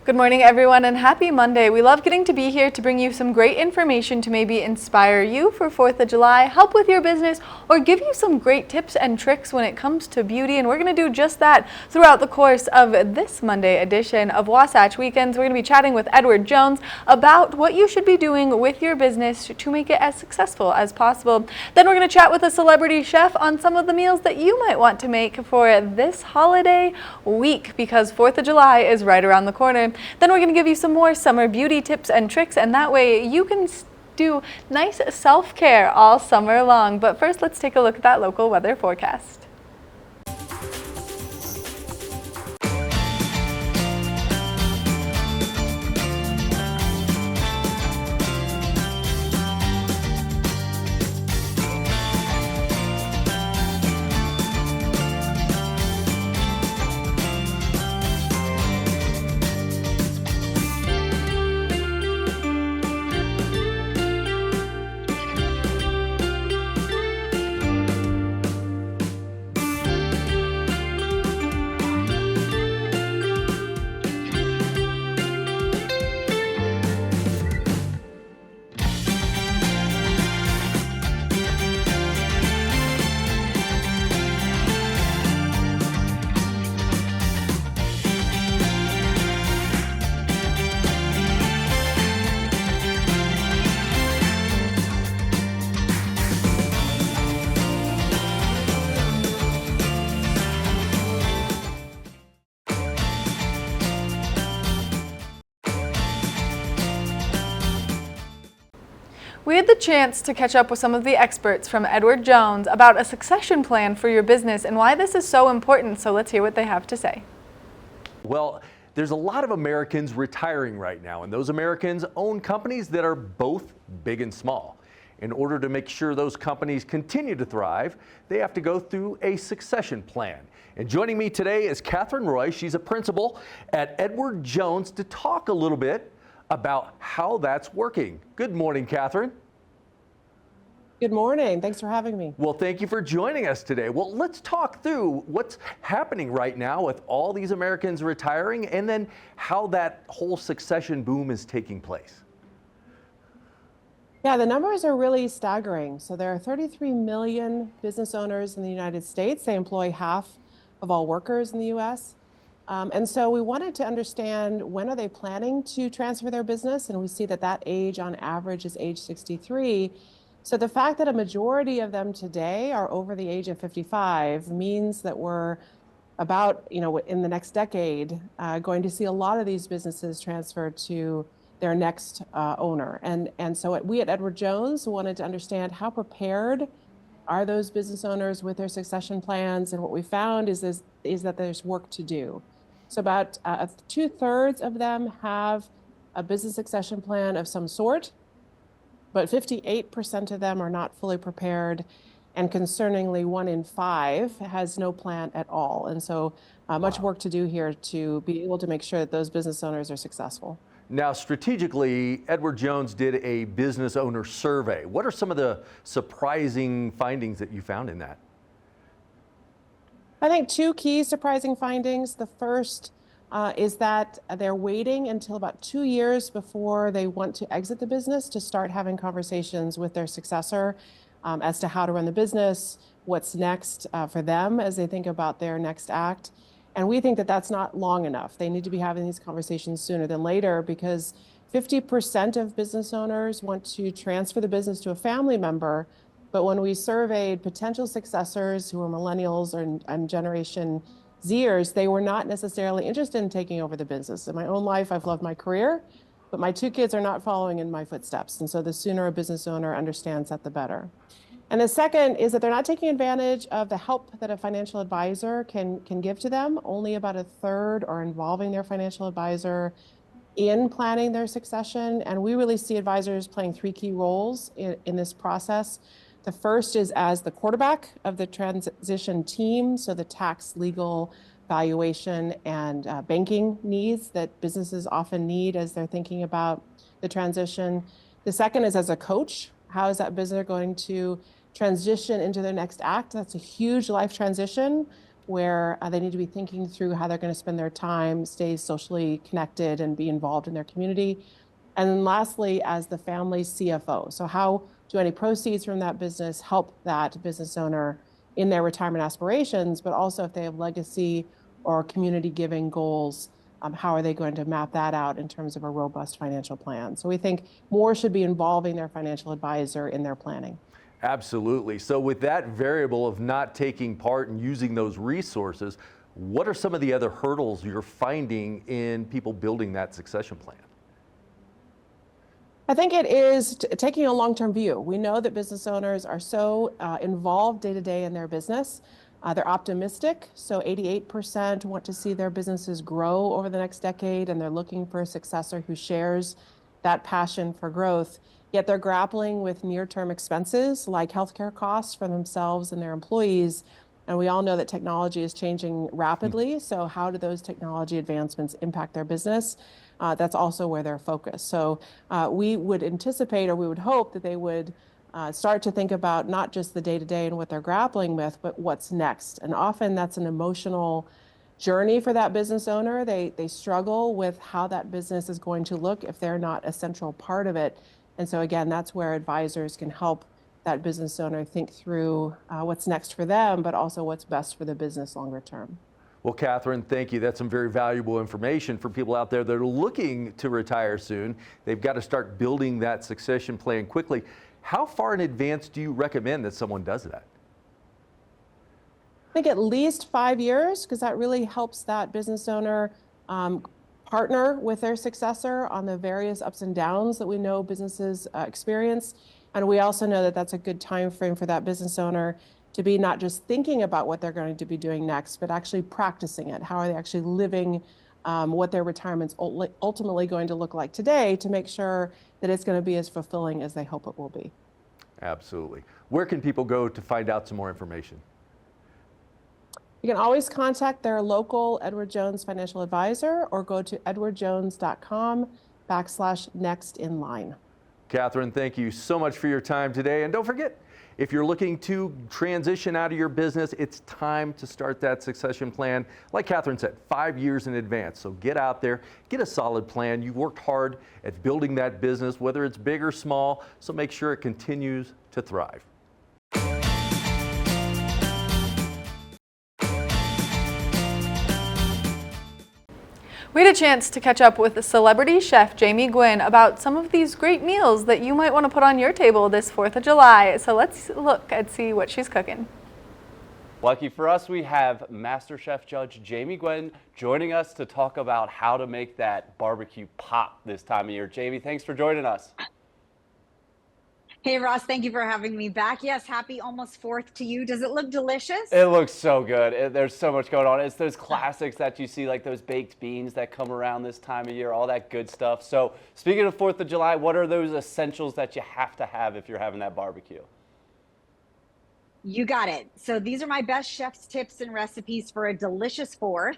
Good morning, everyone, and happy Monday. We love getting to be here to bring you some great information to maybe inspire you for 4th of July, help with your business, or give you some great tips and tricks when it comes to beauty. And we're going to do just that throughout the course of this Monday edition of Wasatch Weekends. We're going to be chatting with Edward Jones about what you should be doing with your business to make it as successful as possible. Then we're going to chat with a celebrity chef on some of the meals that you might want to make for this holiday week, because 4th of July is right around the corner. Then we're going to give you some more summer beauty tips and tricks, and that way you can do nice self-care all summer long. But first, let's take a look at that local weather forecast. We had the chance to catch up with some of the experts from Edward Jones about a succession plan for your business and why this is so important. So let's hear what they have to say. Well, there's a lot of Americans retiring right now, and those Americans own companies that are both big and small. In order to make sure those companies continue to thrive, they have to go through a succession plan. And joining me today is Catherine Roy. She's a principal at Edward Jones to talk a little bit about how that's working. Good morning, Catherine. Good morning. Thanks for having me. Well, thank you for joining us today. Well, let's talk through what's happening right now with all these Americans retiring, and then how that whole succession boom is taking place. Yeah, the numbers are really staggering. So there are 33 million business owners in the United States. They employ half of all workers in the U.S. And so we wanted to understand, when are they planning to transfer their business? And we see that that age on average is age 63. So the fact that a majority of them today are over the age of 55 means that we're about, in the next decade, going to see a lot of these businesses transferred to their next owner. And so we at Edward Jones wanted to understand, how prepared are those business owners with their succession plans? And what we found is that there's work to do. So about 2/3 of them have a business succession plan of some sort, but 58% of them are not fully prepared. And concerningly, 1 in 5 has no plan at all. And so much work to do here to be able to make sure that those business owners are successful. Now, strategically, Edward Jones did a business owner survey. What are some of the surprising findings that you found in that? I think 2 key surprising findings. The first is that they're waiting until about 2 years before they want to exit the business to start having conversations with their successor as to how to run the business, what's next for them as they think about their next act. And we think that that's not long enough. They need to be having these conversations sooner than later, because 50% of business owners want to transfer the business to a family member. But when we surveyed potential successors who are millennials and Generation Zers, they were not necessarily interested in taking over the business. In my own life, I've loved my career, but my 2 kids are not following in my footsteps. And so the sooner a business owner understands that, the better. And the second is that they're not taking advantage of the help that a financial advisor can give to them. Only about 1/3 are involving their financial advisor in planning their succession. And we really see advisors playing 3 key roles in this process. The first is as the quarterback of the transition team, so the tax, legal, valuation, and banking needs that businesses often need as they're thinking about the transition. The second is as a coach. How is that business going to transition into their next act? That's a huge life transition where they need to be thinking through how they're going to spend their time, stay socially connected, and be involved in their community. And then lastly, as the family CFO. So how do any proceeds from that business help that business owner in their retirement aspirations, but also if they have legacy or community giving goals, how are they going to map that out in terms of a robust financial plan? So we think more should be involving their financial advisor in their planning. Absolutely. So with that variable of not taking part and using those resources, what are some of the other hurdles you're finding in people building that succession plan? I think it is taking a long-term view. We know that business owners are so involved day to day in their business. They're optimistic. So 88% want to see their businesses grow over the next decade, and they're looking for a successor who shares that passion for growth. Yet they're grappling with near-term expenses like healthcare costs for themselves and their employees. And we all know that technology is changing rapidly. So how do those technology advancements impact their business? That's also where they're focused. So we would anticipate, or we would hope, that they would start to think about not just the day-to-day and what they're grappling with, but what's next. And often that's an emotional journey for that business owner. They struggle with how that business is going to look if they're not a central part of it. And so again, that's where advisors can help that business owner think through what's next for them, but also what's best for the business longer term. Well, Catherine, thank you. That's some very valuable information for people out there that are looking to retire soon. They've got to start building that succession plan quickly. How far in advance do you recommend that someone does that? I think at least 5 years, because that really helps that business owner partner with their successor on the various ups and downs that we know businesses experience. And we also know that that's a good time frame for that business owner to be not just thinking about what they're going to be doing next, but actually practicing it. How are they actually living what their retirement's ultimately going to look like today, to make sure that it's going to be as fulfilling as they hope it will be. Absolutely. Where can people go to find out some more information? You can always contact their local Edward Jones financial advisor, or go to edwardjones.com/nextinline. Catherine, thank you so much for your time today. And don't forget, if you're looking to transition out of your business, it's time to start that succession plan. Like Catherine said, 5 years in advance. So get out there, get a solid plan. You've worked hard at building that business, whether it's big or small, so make sure it continues to thrive. We had a chance to catch up with celebrity chef Jamie Gwynn about some of these great meals that you might want to put on your table this 4th of July. So let's look and see what she's cooking. Lucky for us, we have MasterChef judge Jamie Gwynn joining us to talk about how to make that barbecue pop this time of year. Jamie, thanks for joining us. Hey, Ross, thank you for having me back. Yes, happy almost 4th to you. Does it look delicious? It looks so good. There's so much going on. It's those classics that you see, like those baked beans that come around this time of year, all that good stuff. So speaking of 4th of July, what are those essentials that you have to have if you're having that barbecue? You got it. So these are my best chef's tips and recipes for a delicious 4th.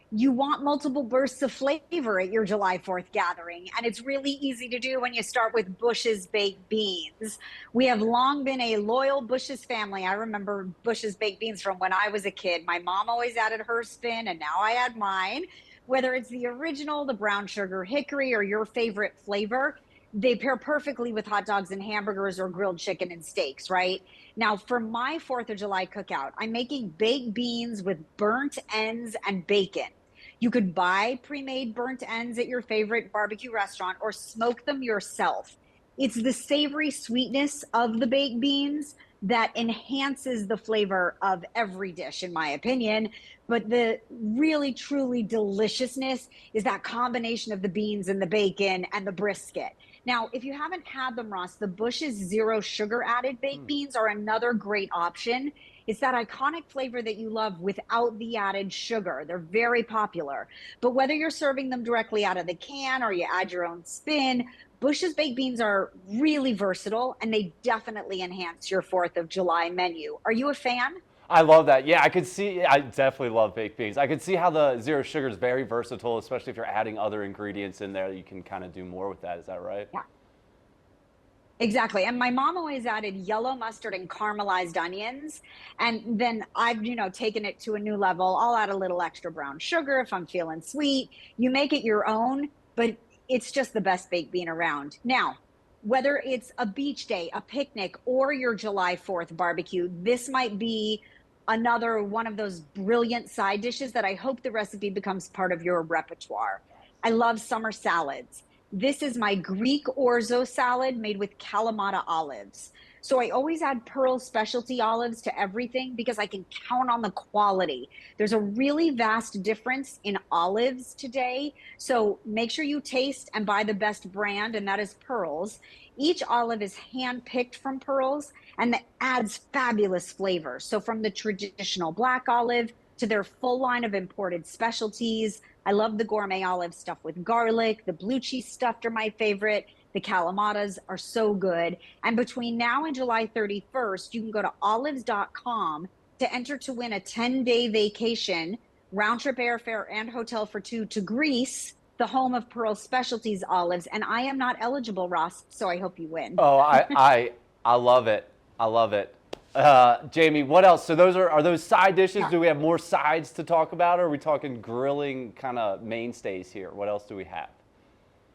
You want multiple bursts of flavor at your July 4th gathering, and it's really easy to do when you start with Bush's Baked Beans. We have long been a loyal Bush's family. I remember Bush's Baked Beans from when I was a kid. My mom always added her spin, and now I add mine. Whether it's the original, the brown sugar hickory, or your favorite flavor, they pair perfectly with hot dogs and hamburgers or grilled chicken and steaks, right? Now, for my 4th of July cookout, I'm making baked beans with burnt ends and bacon. You could buy pre-made burnt ends at your favorite barbecue restaurant or smoke them yourself. It's the savory sweetness of the baked beans that enhances the flavor of every dish, in my opinion. But the really, truly deliciousness is that combination of the beans and the bacon and the brisket. Now, if you haven't had them, Ross, the Bush's zero sugar added baked beans are another great option. It's that iconic flavor that you love without the added sugar. They're very popular. But whether you're serving them directly out of the can or you add your own spin, Bush's baked beans are really versatile, and they definitely enhance your 4th of July menu. Are you a fan? I love that. Yeah, I definitely love baked beans. I could see how the zero sugar is very versatile, especially if you're adding other ingredients in there. You can kind of do more with that. Is that right? Yeah. Exactly. And my mom always added yellow mustard and caramelized onions. And then I've, taken it to a new level. I'll add a little extra brown sugar if I'm feeling sweet. You make it your own, but it's just the best baked bean around. Now, whether it's a beach day, a picnic, or your July 4th barbecue, this might be another one of those brilliant side dishes that I hope the recipe becomes part of your repertoire. I love summer salads. This is my Greek orzo salad made with Kalamata olives. So I always add Pearl specialty olives to everything because I can count on the quality. There's a really vast difference in olives today. So make sure you taste and buy the best brand, and that is Pearl's. Each olive is hand-picked from Pearl's, and that adds fabulous flavor. So from the traditional black olive to their full line of imported specialties. I love the gourmet olive stuff with garlic. The blue cheese stuffed are my favorite. The Kalamatas are so good. And between now and July 31st, you can go to olives.com to enter to win a 10-day vacation, round trip airfare and hotel for two to Greece, the home of Pearl Specialties olives. And I am not eligible, Ross, so I hope you win. Oh, I love it. I love it. Jamie, what else? So those are those side dishes? Yeah. Do we have more sides to talk about, or are we talking grilling kind of mainstays here? What else do we have?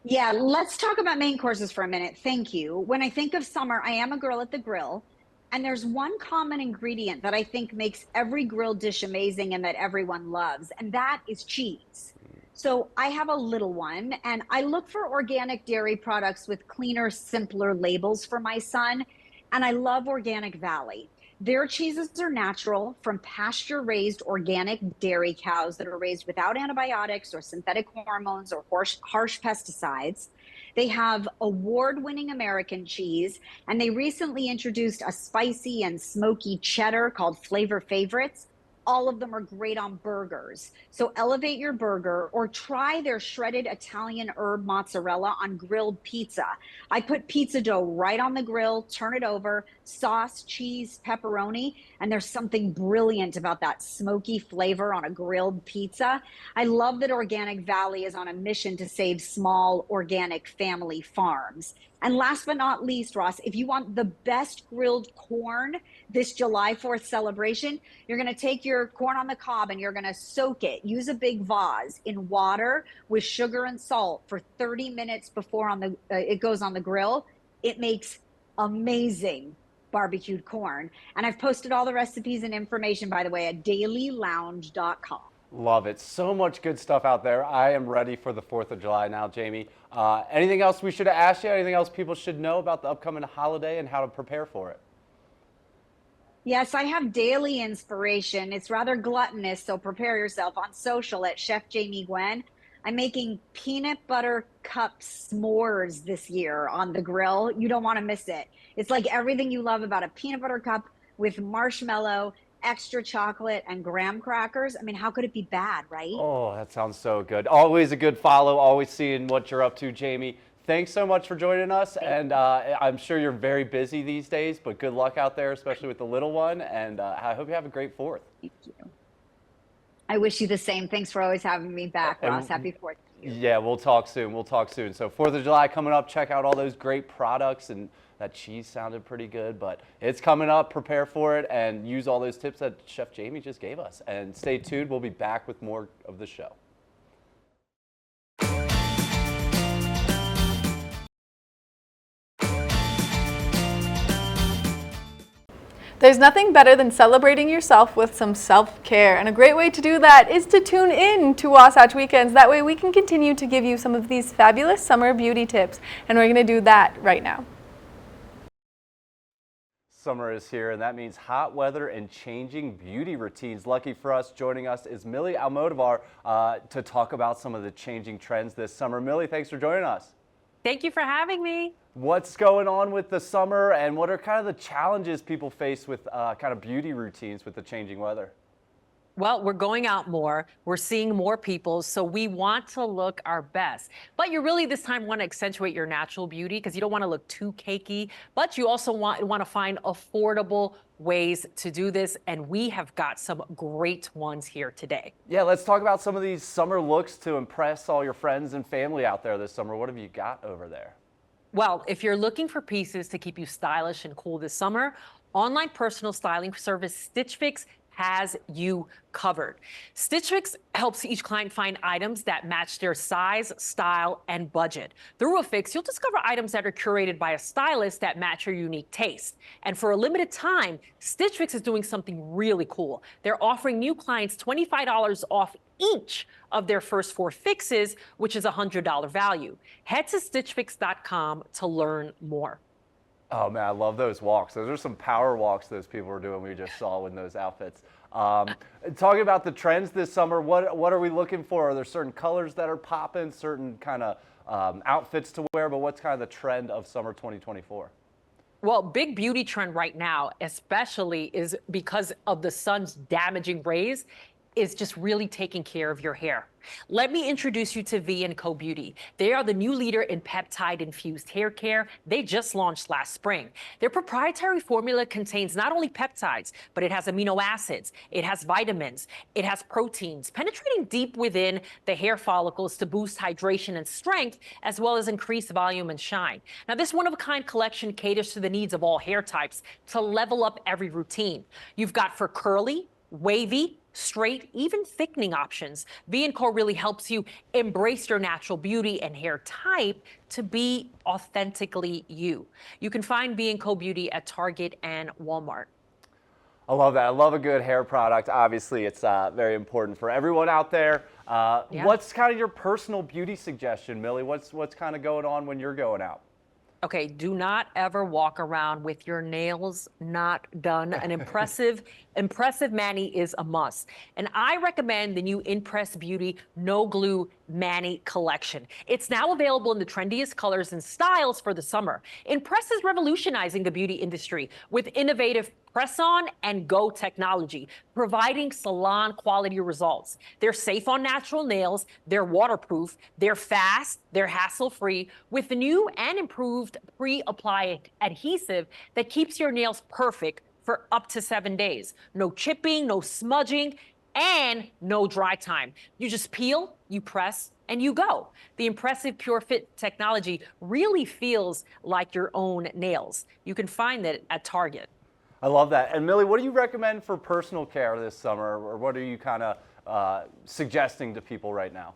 Yeah, let's talk about main courses for a minute. Thank you. When I think of summer, I am a girl at the grill. And there's one common ingredient that I think makes every grilled dish amazing and that everyone loves, and that is cheese. So I have a little one, and I look for organic dairy products with cleaner, simpler labels for my son. And I love Organic Valley. Their cheeses are natural from pasture-raised organic dairy cows that are raised without antibiotics or synthetic hormones or harsh pesticides. They have award-winning American cheese, and they recently introduced a spicy and smoky cheddar called Flavor Favorites. All of them are great on burgers. So elevate your burger or try their shredded Italian herb mozzarella on grilled pizza. I put pizza dough right on the grill, turn it over, sauce, cheese, pepperoni, and there's something brilliant about that smoky flavor on a grilled pizza. I love that Organic Valley is on a mission to save small organic family farms. And last but not least, Ross, if you want the best grilled corn this July 4th celebration, you're going to take your corn on the cob and you're going to soak it. Use a big vase in water with sugar and salt for 30 minutes before it goes on the grill. It makes amazing barbecued corn. And I've posted all the recipes and information, by the way, at dailylounge.com. Love it. So much good stuff out there. I am ready for the 4th of July now, Jamie. Anything else we should have asked you? Anything else people should know about the upcoming holiday and how to prepare for it? Yes, I have daily inspiration. It's rather gluttonous, so prepare yourself. On social at Chef Jamie Gwen, I'm making peanut butter cup s'mores this year on the grill. You don't want to miss it. It's like everything you love about a peanut butter cup with marshmallow, extra chocolate, and graham crackers. I mean, how could it be bad, right? Oh, that sounds so good. Always a good follow, always seeing what you're up to, Jamie. Thanks so much for joining us, and I'm sure you're very busy these days, but good luck out there, especially with the little one, and I hope you have a great 4th. Thank you. I wish you the same. Thanks for always having me back, Ross. Happy 4th. Yeah, we'll talk soon. We'll talk soon. So 4th of July coming up. Check out all those great products, and that cheese sounded pretty good, but it's coming up. Prepare for it and use all those tips that Chef Jamie just gave us. And stay tuned. We'll be back with more of the show. There's nothing better than celebrating yourself with some self-care, and a great way to do that is to tune in to Wasatch Weekends. That way we can continue to give you some of these fabulous summer beauty tips, and we're going to do that right now. Summer is here, and that means hot weather and changing beauty routines. Lucky for us, joining us is Millie Almodovar to talk about some of the changing trends this summer. Millie, thanks for joining us. Thank you for having me. What's going on with the summer, and what are kind of the challenges people face with kind of beauty routines with the changing weather? Well, we're going out more. We're seeing more people, so we want to look our best. But you really this time want to accentuate your natural beauty because you don't want to look too cakey, but you also want to find affordable ways to do this, and we have got some great ones here today. Yeah, let's talk about some of these summer looks to impress all your friends and family out there this summer. What have you got over there? Well, if you're looking for pieces to keep you stylish and cool this summer, online personal styling service Stitch Fix has you covered. Stitch Fix helps each client find items that match their size, style, and budget. Through a Fix, you'll discover items that are curated by a stylist that match your unique taste. And for a limited time, Stitch Fix is doing something really cool. They're offering new clients $25 off each of their first 4 fixes, which is a $100 value. Head to stitchfix.com to learn more. Oh man, I love those walks. Those are some power walks those people were doing. We just saw in those outfits. Talking about the trends this summer, what are we looking for? Are there certain colors that are popping, certain kind of outfits to wear? But what's kind of the trend of summer 2024? Well, big beauty trend right now, especially is because of the sun's damaging rays, is just really taking care of your hair. Let me introduce you to V&Co Beauty. They are the new leader in peptide-infused hair care. They just launched last spring. Their proprietary formula contains not only peptides, but it has amino acids, it has vitamins, it has proteins, penetrating deep within the hair follicles to boost hydration and strength, as well as increase volume and shine. Now, this one-of-a-kind collection caters to the needs of all hair types to level up every routine. You've got for curly, wavy, straight, even thickening options. V&Co really helps you embrace your natural beauty and hair type to be authentically you. You can find V&Co Beauty at Target and Walmart. I love that. I love a good hair product. Obviously, it's very important for everyone out there. Yeah. What's kind of your personal beauty suggestion, Millie? What's kind of going on when you're going out? Okay, do not ever walk around with your nails not done. An impressive mani is a must. And I recommend the new Impress Beauty No Glue Mani collection. It's now available in the trendiest colors and styles for the summer. Impress is revolutionizing the beauty industry with innovative press-on and go technology, providing salon quality results. They're safe on natural nails, they're waterproof, they're fast, they're hassle-free with the new and improved pre-applied adhesive that keeps your nails perfect for up to 7 days. No chipping, no smudging, and no dry time. You just peel, you press, and you go. The impressive Pure Fit technology really feels like your own nails. You can find it at Target. I love that. And Millie, what do you recommend for personal care this summer, or what are you kind of suggesting to people right now?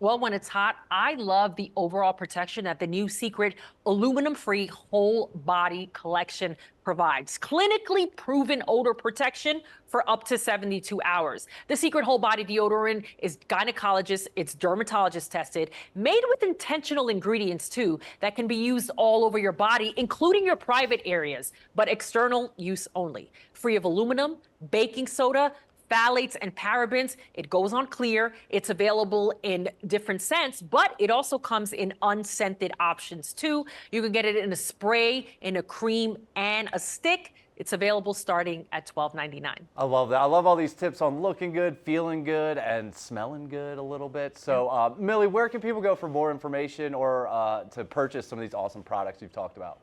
Well, when it's hot, I love the overall protection that the new Secret aluminum-free whole body collection provides. Clinically proven odor protection for up to 72 hours. The Secret whole body deodorant is gynecologist, it's dermatologist tested, made with intentional ingredients too, that can be used all over your body, including your private areas, but external use only. Free of aluminum, baking soda, phthalates and parabens. It goes on clear. It's available in different scents, but it also comes in unscented options too. You can get it in a spray, in a cream, and a stick. It's available starting at $12.99. I love that. I love all these tips on looking good, feeling good, and smelling good a little bit. So, Millie, where can people go for more information or to purchase some of these awesome products you've talked about?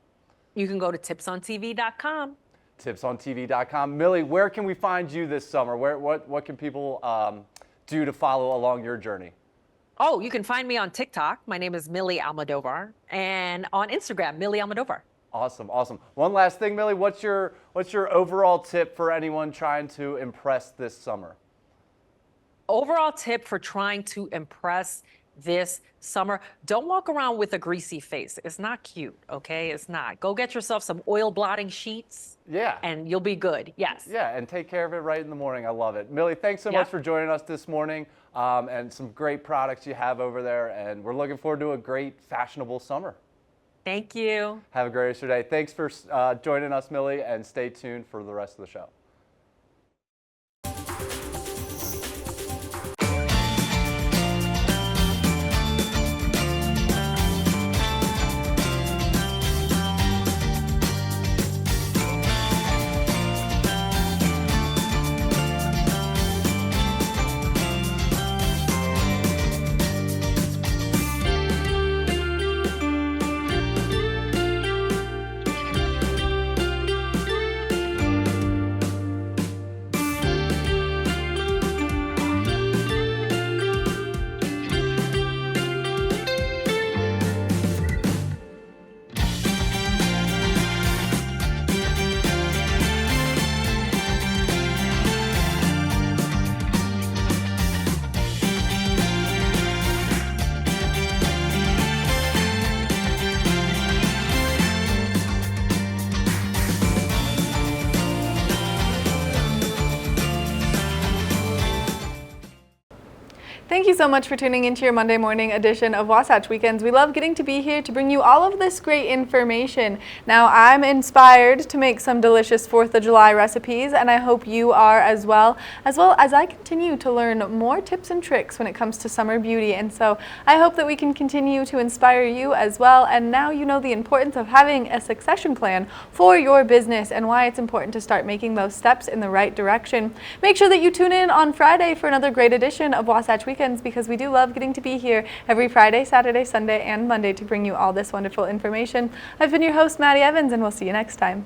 You can go to tipsontv.com. tipsontv.com. Millie, where can we find you this summer? What can people do to follow along your journey? Oh, you can find me on TikTok. My name is Millie Almodovar. And on Instagram, Millie Almodovar. Awesome, awesome. One last thing, Millie, what's your overall tip for anyone trying to impress this summer? Overall tip for trying to impress this summer, don't walk around with a greasy face. It's not cute, okay? It's not. Go get yourself some oil blotting sheets. Yeah. And you'll be good. Yes. Yeah, and take care of it right in the morning. I love it. Millie, thanks so much for joining us this morning, and some great products you have over there, and we're looking forward to a great fashionable summer. Thank you. Have a great rest of your day. Thanks for joining us, Millie, and stay tuned for the rest of the show. Thank you so much for tuning into your Monday morning edition of Wasatch Weekends. We love getting to be here to bring you all of this great information. Now, I'm inspired to make some delicious 4th of July recipes, and I hope you are as well as I continue to learn more tips and tricks when it comes to summer beauty. And so I hope that we can continue to inspire you as well. And now you know the importance of having a succession plan for your business and why it's important to start making those steps in the right direction. Make sure that you tune in on Friday for another great edition of Wasatch Weekends, because we do love getting to be here every Friday, Saturday, Sunday, and Monday to bring you all this wonderful information. I've been your host, Maddie Evans, and we'll see you next time.